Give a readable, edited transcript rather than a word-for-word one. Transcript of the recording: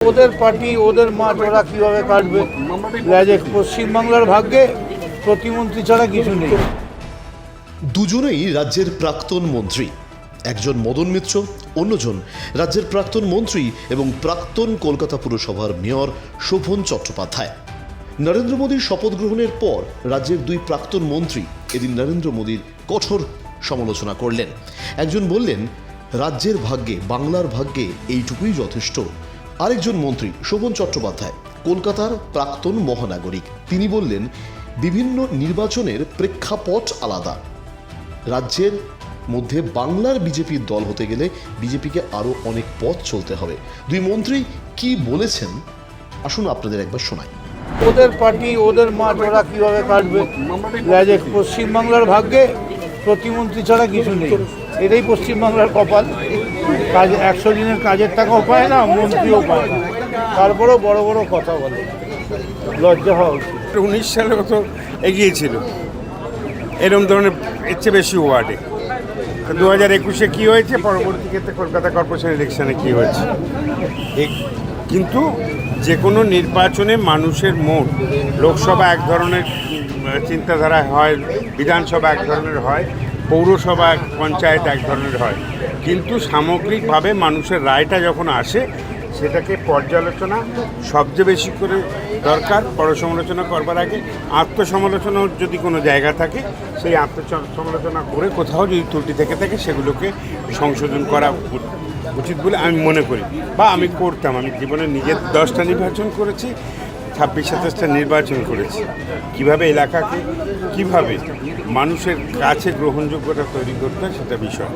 ওদের পার্টি ওদের মাঠ ওরা কীভাবে কাটবে। পশ্চিমবাংলার ভাগ্যে প্রতিমন্ত্রী ছাড়া কিছু নেই। দুজনেই রাজ্যের প্রাক্তন মন্ত্রী, একজন মদন মিত্র, অন্যজন রাজ্যের প্রাক্তন মন্ত্রী এবং প্রাক্তন কলকাতা পুরসভার মেয়র শোভন চট্টোপাধ্যায়। নরেন্দ্র মোদীর শপথ গ্রহণের পর রাজ্যের দুই প্রাক্তন মন্ত্রী এদিন নরেন্দ্র মোদীর কঠোর সমালোচনা করলেন। একজন বললেন রাজ্যের ভাগ্যে, বাংলার ভাগ্যে এইটুকুই যথেষ্ট। আরেকজন মন্ত্রী শোভন চট্টোপাধ্যায় কলকাতার প্রাক্তন মহানাগরিক, তিনি বললেন বিভিন্ন নির্বাচনের প্রেক্ষাপট আলাদা। রাজ্যের মধ্যে বাংলার বিজেপির দল হতে গেলে বিজেপিকে আরও অনেক পথ চলতে হবে। দুই মন্ত্রী কি বলেছেন আসুন আপনাদের একবার শোনাই। ওদের পার্টি ওদের মাঠ ওরা কীভাবে কাটবে। পশ্চিমবাংলার ভাগ্যে প্রতিমন্ত্রী ছাড়া কিছু নেই। এটাই পশ্চিমবাংলার কপাল। কাজ 100 দিনের কাজের টাকাও পায় না, মন্ত্রীও পায় না, তারপরেও বড় বড় কথা বলে। লজ্জা হওয়া উচিত। 19 সালে তো এগিয়েছিল এরকম ধরনের, এর চেয়ে বেশি ওয়ার্ডে। 2021-এ কী হয়েছে, পরবর্তী ক্ষেত্রে কলকাতা কর্পোরেশন ইলেকশনে কী হয়েছে। কিন্তু যে কোনো নির্বাচনে মানুষের মন, লোকসভা এক ধরনের চিন্তাধারা হয়, বিধানসভা এক ধরনের হয়, পৌরসভা পঞ্চায়েত এক ধরনের হয়, কিন্তু সামগ্রিকভাবে মানুষের রায়টা যখন আসে সেটাকে পর্যালোচনা সবচেয়ে বেশি করে দরকার। পরসমালোচনা করবার আগে আত্মসমালোচনার যদি কোনো জায়গা থাকে, সেই আত্মসমালোচনা করে কোথাও যদি ত্রুটি থেকে থাকে সেগুলোকে সংশোধন করা উচিত বলে আমি মনে করি, বা আমি করতাম। আমি জীবনে নিজের 10টা নির্বাচন করেছি, 26-27টা নির্বাচন করেছি। কিভাবে এলাকাকে, কিভাবে মানুষের কাছে গ্রহণযোগ্যতা তৈরি করতে হয় সেটা বিষয়।